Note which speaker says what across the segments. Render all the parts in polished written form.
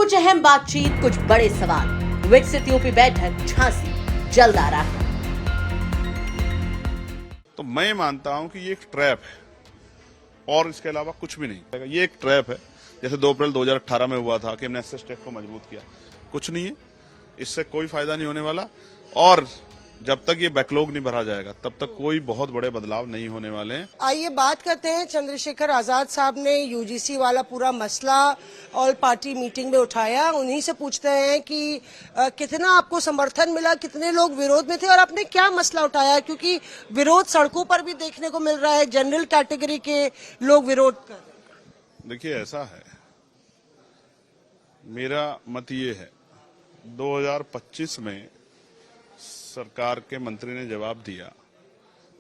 Speaker 1: कुछ अहम बातचीत, कुछ बड़े सवाल। विकसित यूपी बैठक झांसी जल्द आ रहा है।
Speaker 2: तो मैं मानता हूं कि ये एक ट्रैप है और इसके अलावा कुछ भी नहीं। ये एक ट्रैप है, जैसे 2 अप्रैल 2018 में हुआ था कि हमने एससी स्टेट को मजबूत किया। कुछ नहीं है, इससे कोई फायदा नहीं होने वाला। और जब तक ये बैकलॉग नहीं भरा जाएगा तब तक कोई बहुत बड़े बदलाव नहीं होने वाले हैं।
Speaker 3: आइए बात करते हैं। चंद्रशेखर आजाद साहब ने यूजीसी वाला पूरा मसला ऑल पार्टी मीटिंग में उठाया। उन्हीं से पूछते हैं कि कितना आपको समर्थन मिला, कितने लोग विरोध में थे और आपने क्या मसला उठाया, क्योंकि विरोध सड़कों पर भी देखने को मिल रहा है, जनरल कैटेगरी के लोग विरोध कर रहे हैं।
Speaker 2: देखिए, ऐसा है, मेरा मत ये है, 2025 में सरकार के मंत्री ने जवाब दिया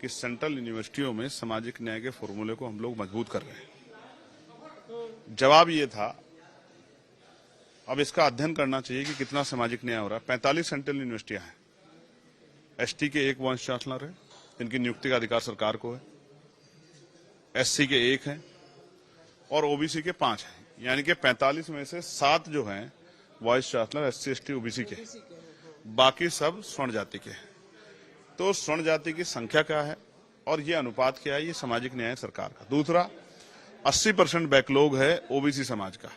Speaker 2: कि सेंट्रल यूनिवर्सिटियों में सामाजिक न्याय के फॉर्मूले को हम लोग मजबूत कर रहे हैं। जवाब ये था। अब इसका अध्ययन करना चाहिए कि कितना सामाजिक न्याय हो रहा है। 45 सेंट्रल यूनिवर्सिटियां हैं। एसटी के 1 वाइस चांसलर है, इनकी नियुक्ति का अधिकार सरकार को है। एससी के 1 हैं और ओबीसी के 5 हैं, यानी कि 45 में से 7 जो हैं vice chancellor SC ST OBC के, बाकी सब स्वर्ण जाति के। तो स्वर्ण जाति की संख्या क्या है और ये अनुपात क्या है, ये सामाजिक न्याय सरकार का। दूसरा, 80% बैकलॉग है ओबीसी समाज का,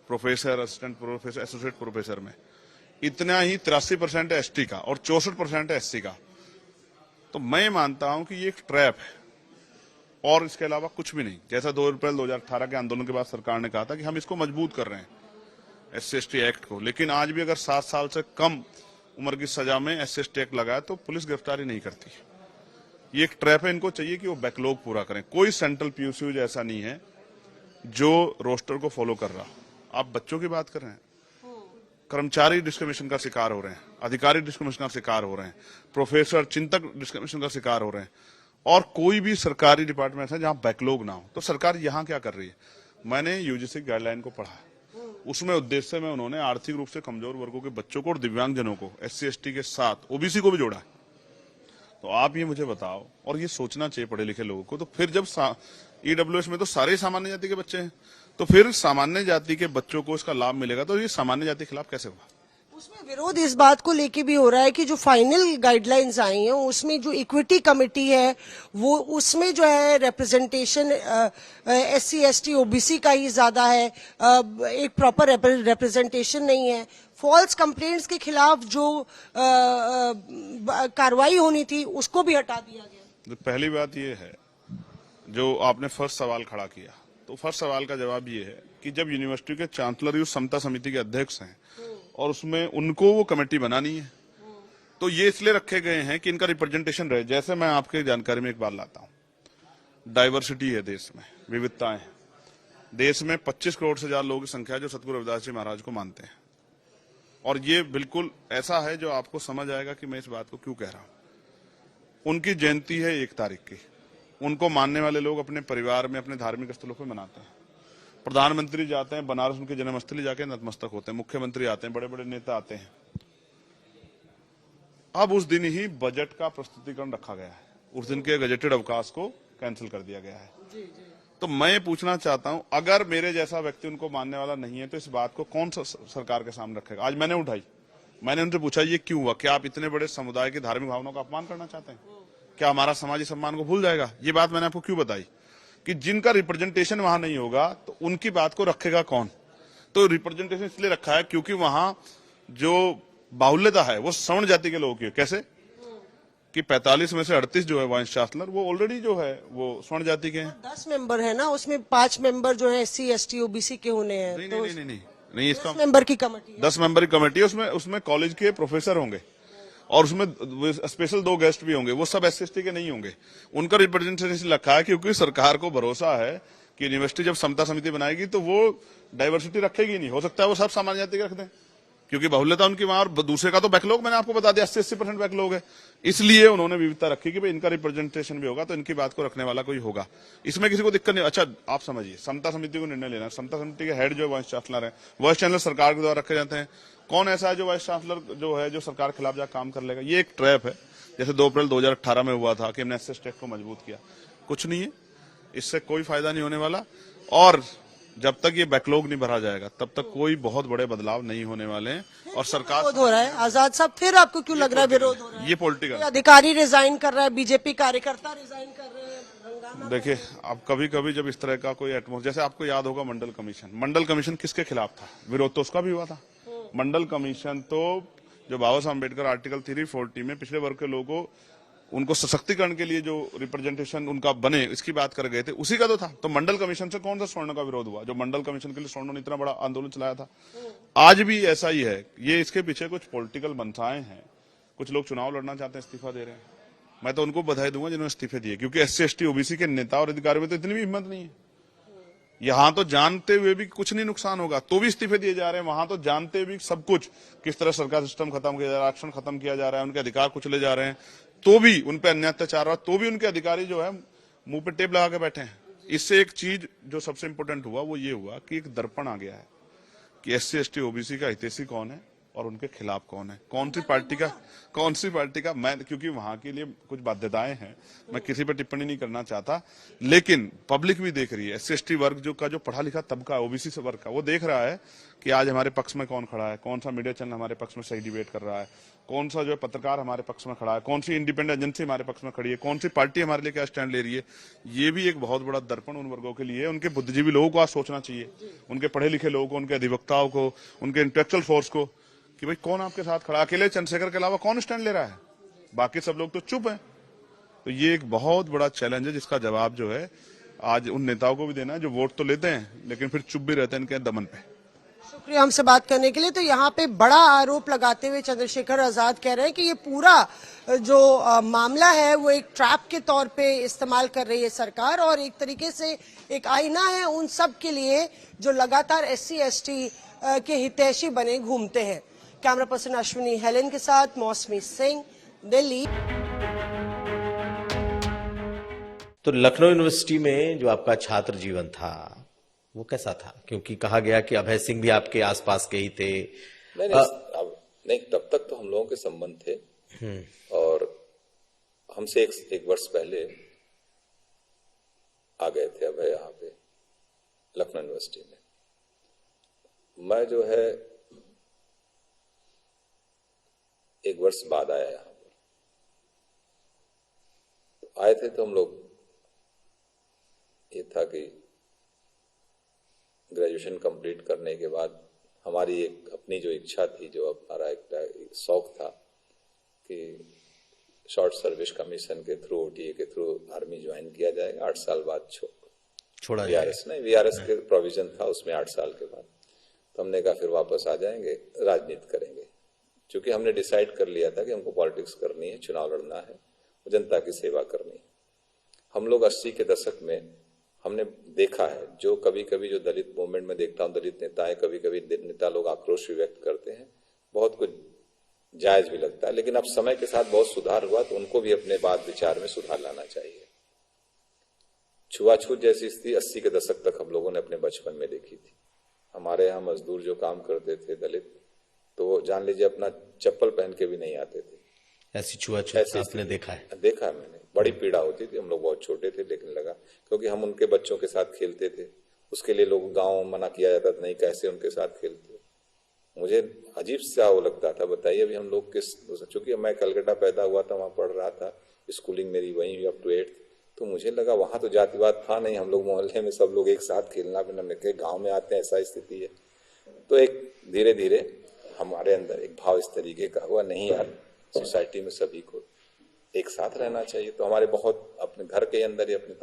Speaker 2: professor, assistant professor, associate professor में। इतना ही 83% है एसटी का और 64% है एससी का। तो मैं मानता हूं कि ये एक ट्रैप है और इसके अलावा कुछ भी नहीं। जैसा 2 अप्रैल 2018 के आंदोलन के बाद सरकार ने कहा था कि हम इसको मजबूत कर रहे हैं, एससी एसटी एक्ट को, लेकिन आज भी अगर 7 साल से कम उम्र की सजा में एससी एसटी एक्ट लगाए तो पुलिस गिरफ्तारी नहीं करती। ये एक ट्रैप है। इनको चाहिए कि वो बैकलॉग पूरा करें। कोई सेंट्रल पीयूसी ऐसा नहीं है जो रोस्टर को फॉलो कर रहा। आप बच्चों की बात कर रहे हैं, कर्मचारी डिस्क्रिमिनेशन का शिकार हो रहे हैं, अधिकारी डिस्क्रिमिनेशन का शिकार हो रहे हैं, प्रोफेसर, चिंतक डिस्क्रिमिनेशन का शिकार हो रहे हैं, और कोई भी सरकारी डिपार्टमेंट है जहां बैकलॉग ना हो। तो सरकार यहां क्या कर रही है? मैंने यूजीसी गाइडलाइन को पढ़ा, उसमें उद्देश्य में उन्होंने आर्थिक रूप से कमजोर वर्गों के बच्चों को और दिव्यांगजनों को, एससी एसटी के साथ ओबीसी को भी जोड़ा है। तो आप ये मुझे बताओ, और ये सोचना चाहिए पढ़े लिखे लोगों को, तो फिर जब ईडब्ल्यूएस में तो सारे सामान्य जाति के बच्चे हैं, तो फिर सामान्य जाति के बच्चों को इसका लाभ मिलेगा, तो ये सामान्य जाति के खिलाफ कैसे होगा?
Speaker 3: उसमें विरोध इस बात को लेके भी हो रहा है कि जो फाइनल गाइडलाइंस आई हैं उसमें जो इक्विटी कमेटी है वो, उसमें जो है रिप्रेजेंटेशन एससी एसटी ओबीसी का ही ज्यादा है, एक प्रॉपर रिप्रेजेंटेशन नहीं है। फॉल्स कंप्लेंट्स के खिलाफ जो कार्रवाई होनी थी उसको भी हटा दिया गया।
Speaker 2: तो पहली बात ये है, जो आपने फर्स्ट सवाल खड़ा किया, तो फर्स्ट सवाल का जवाब ये है कि जब यूनिवर्सिटी के चांसलर समता समिति के अध्यक्ष हैं और उसमें उनको वो कमेटी बनानी है, तो ये इसलिए रखे गए हैं कि इनका रिप्रेजेंटेशन रहे। जैसे मैं आपके जानकारी में एक बात लाता हूं, डाइवर्सिटी है देश में, विविधताएं हैं। देश में 25 करोड़ से ज्यादा लोगों की संख्या जो सतगुरु रविदास जी महाराज को मानते हैं, और ये बिल्कुल ऐसा है जो आपको समझ आएगा कि मैं इस बात को क्यों कह रहा हूं। उनकी जयंती है 1 तारीख की। उनको मानने वाले लोग अपने परिवार में, अपने धार्मिक स्थलों पर मनाते हैं। प्रधानमंत्री जाते हैं बनारस, उनकी जन्मस्थली जाके नतमस्तक होते हैं। मुख्यमंत्री आते हैं, बड़े बड़े नेता आते हैं। अब उस दिन ही बजट का प्रस्तुतिकरण रखा गया है, उस दिन के गजेटेड अवकाश को कैंसिल कर दिया गया है। तो मैं पूछना चाहता हूं, अगर मेरे जैसा व्यक्ति उनको मानने वाला नहीं है तो इस बात को कौन सरकार के सामने रखेगा? आज मैंने उठाई, मैंने उनसे पूछा ये क्यों हुआ? क्या आप इतने बड़े समुदाय की धार्मिक भावनाओं का अपमान करना चाहते हैं? क्या हमारा समाजी सम्मान को भूल जाएगा? ये बात मैंने आपको क्यों बताई कि जिनका रिप्रेजेंटेशन वहां नहीं होगा तो उनकी बात को रखेगा कौन? तो रिप्रेजेंटेशन इसलिए रखा है क्योंकि वहां जो बाहुल्यता है वो सवर्ण जाति के लोगों की है। कैसे कि 45 में से 38 जो है वाइस चांसलर वो ऑलरेडी जो है वो स्वर्ण जाति के हैं।
Speaker 3: 10 मेंबर है ना, उसमें 5 मेंबर जो है एससी एसटी ओबीसी के होने हैं।
Speaker 2: नहीं, इसका
Speaker 3: 10 मेंबर की कमेटी है।
Speaker 2: 10 मेंबर की कमेटी है। उसमें कॉलेज के प्रोफेसर होंगे और उसमें स्पेशल 2 गेस्ट भी होंगे। वो सब एससी एसटी के नहीं होंगे। उनका रिप्रेजेंटेशन रखा है क्योंकि सरकार को भरोसा है कि यूनिवर्सिटी जब समता समिति बनाएगी तो वो डाइवर्सिटी रखेगी नहीं। हो सकता है वो सब सामान्य जाति के रख दें क्योंकि बहुल्यता उनकी वहां, और दूसरे का तो बैकलॉग मैंने आपको बता दिया 80% बैकलॉग है। इसलिए उन्होंने विविधता रखी कि भाई इनका रिप्रेजेंटेशन भी होगा तो इनकी बात को रखने वाला कोई होगा। इसमें किसी को दिक्कत नहीं। अच्छा, आप समझिए, समता समिति को निर्णय लेना, समता समिति के हेड जो वाइस चांसलर है, वाइस चांसलर सरकार के द्वारा रखे जाते हैं। कौन ऐसा है जो वाइस चांसलर जो है जो सरकार के खिलाफ जाकर काम कर लेगा? ये एक ट्रैप है। जैसे 2 अप्रैल 2018 में हुआ था कि हमने एससी स्टेट को मजबूत किया। कुछ नहीं है, इससे कोई फायदा नहीं होने वाला। और जब तक ये बैकलॉग नहीं भरा जाएगा तब तक कोई बहुत बड़े बदलाव नहीं होने वाले हैं। और सरकार
Speaker 3: विरोध हो रहा है आजाद साहब, फिर आपको क्यों लग रहा है विरोध हो रहा है?
Speaker 2: ये पॉलिटिकल,
Speaker 3: अधिकारी रिजाइन कर रहा है, बीजेपी कार्यकर्ता रिजाइन कर रहे हैं, हंगामा।
Speaker 2: देखिए अब कभी कभी जब इस तरह का कोई एटमोस्फियर, जैसे आपको याद होगा मंडल कमीशन किसके खिलाफ था? विरोध तो उसका भी हुआ था। मंडल कमीशन तो जो बाबा साहब अम्बेडकर आर्टिकल 340 में पिछड़े वर्ग के लोगों उनको सशक्तिकरण के लिए जो रिप्रेजेंटेशन उनका बने इसकी बात कर गए थे, उसी का तो था। तो मंडल कमीशन से कौन सा सवर्णों का विरोध हुआ? जो मंडल कमीशन के लिए सवर्णों ने इतना बड़ा आंदोलन चलाया था। आज भी ऐसा ही है। ये इसके पीछे कुछ पॉलिटिकल मंशाएं हैं। कुछ लोग चुनाव लड़ना चाहते हैं, इस्तीफा दे रहे हैं। मैं तो उनको बधाई दूंगा जिन्होंने इस्तीफे दिए, क्योंकि SC ST OBC के नेता और अधिकारियों में तो इतनी भी हिम्मत नहीं है। यहां तो जानते हुए भी कुछ नहीं नुकसान होगा तो भी इस्तीफे दिए जा रहे हैं, वहां तो जानते हुए भी सब कुछ किस तरह सरकार सिस्टम खत्म किया जा रहा है, आरक्षण खत्म किया जा रहा है, उनके अधिकार कुचले जा रहे हैं, तो भी उन पर अन्याय अत्याचार हुआ, तो भी उनके अधिकारी जो है मुंह पे टेप लगा के बैठे हैं। इससे एक चीज जो सबसे इंपॉर्टेंट हुआ वो ये हुआ कि एक दर्पण आ गया है कि SC ST OBC का हितैषी कौन है और उनके खिलाफ कौन है, कौन सी पार्टी का। मैं क्योंकि वहां के लिए कुछ बाध्यताएं हैं, मैं किसी पर टिप्पणी नहीं करना चाहता, लेकिन पब्लिक भी देख रही है। SC ST वर्ग जो पढ़ा लिखा तबका OBC से वर्ग का, वो देख रहा है कि आज हमारे पक्ष में कौन खड़ा है, कौन सा मीडिया चैनल हमारे पक्ष में सही डिबेट कर रहा है, कौन सा जो है पत्रकार हमारे पक्ष में खड़ा है, कौन सी इंडिपेंडेंट एजेंसी हमारे पक्ष में खड़ी है, कौन सी पार्टी हमारे लिए क्या स्टैंड ले रही है। ये भी एक बहुत बड़ा दर्पण उन वर्गों के लिए है। उनके बुद्धिजीवी लोगों को आज सोचना चाहिए, उनके पढ़े लिखे लोगों को, उनके अधिवक्ताओं को, उनके इंटेलेक्चुअल फोर्स को, कि भाई कौन आपके साथ खड़ा। अकेले चंद्रशेखर के अलावा कौन स्टैंड ले रहा है? बाकी सब लोग तो चुप हैं। तो ये एक बहुत बड़ा चैलेंज है जिसका जवाब जो है आज उन नेताओं को भी देना है जो वोट तो लेते हैं लेकिन फिर चुप भी रहते हैं इनके दमन पे।
Speaker 3: शुक्रिया हमसे बात करने के लिए। तो यहाँ पे बड़ा आरोप लगाते हुए चंद्रशेखर आजाद कह रहे हैं कि ये पूरा जो मामला है वो एक ट्रैप के तौर पे इस्तेमाल कर रही है सरकार, और एक तरीके से एक आईना है उन सब के लिए जो लगातार SC ST के हितैषी बने घूमते हैं। कैमरा पर्सन अश्विनी हेलेन के साथ मौसमी सिंह, दिल्ली।
Speaker 4: तो लखनऊ यूनिवर्सिटी में जो आपका छात्र जीवन था वो कैसा था? क्योंकि कहा गया कि अभय सिंह भी आपके आसपास के ही थे।
Speaker 5: नहीं, तब तक तो हम लोगों के संबंध थे और हमसे एक वर्ष पहले आ गए थे अभय यहाँ पे लखनऊ यूनिवर्सिटी में। मैं जो है एक वर्ष बाद आया यहाँ पर। तो आए थे तो हम लोग, ये था कि ग्रेजुएशन कंप्लीट करने के बाद हमारी एक अपनी जो इच्छा थी, जो हमारा एक शौक था कि शॉर्ट सर्विस कमीशन के थ्रू, OTA के थ्रू आर्मी ज्वाइन किया जाएगा, 8 साल बाद छोड़ा जाएगा। VRS के प्रोविजन था उसमें 8 साल के बाद। तो हमने कहा फिर वापस आ जाएंगे, राजनीति करेंगे, क्योंकि हमने डिसाइड कर लिया था कि हमको पॉलिटिक्स करनी है, चुनाव लड़ना है, जनता की सेवा करनी है। हम लोग 80 के दशक में हमने देखा है, जो कभी कभी जो दलित मूवमेंट में देखता हूँ, दलित नेताएं कभी कभी नेता लोग आक्रोश भी व्यक्त करते हैं, बहुत कुछ जायज भी लगता है, लेकिन अब समय के साथ बहुत सुधार हुआ, तो उनको भी अपने बात विचार में सुधार लाना चाहिए। छुआछूत जैसी स्थिति 80 के दशक तक हम लोगों ने अपने बचपन में देखी थी। हमारे यहाँ मजदूर जो काम करते थे दलित, तो वो जान लीजिए अपना चप्पल पहन के भी नहीं आते थे।
Speaker 4: ऐसी छुआछूत आपने देखा है?
Speaker 5: देखा है मैंने, बड़ी पीड़ा होती थी। हम लोग बहुत छोटे थे लेकिन लगा, क्योंकि हम उनके बच्चों के साथ खेलते थे, उसके लिए लोग गाँव मना किया जाता था, नहीं कैसे उनके साथ खेलते। मुझे अजीब सा वो लगता था, बताइए अभी हम लोग किस, चूंकि मैं कलकत्ता पैदा हुआ था, वहां पढ़ रहा था, स्कूलिंग मेरी वहीं हुई अप टू 8th, तो मुझे लगा वहां तो जातिवाद था नहीं, हम लोग मोहल्ले में सब लोग एक साथ खेलना भी न, गाँव में आते हैं ऐसा स्थिति है। तो एक धीरे धीरे हमारे अंदर एक भाव इस तरीके का हुआ, नहीं यार सोसाइटी में सभी को एक साथ रहना चाहिए। तो हमारे बहुत अपने घर के अंदर ही अपने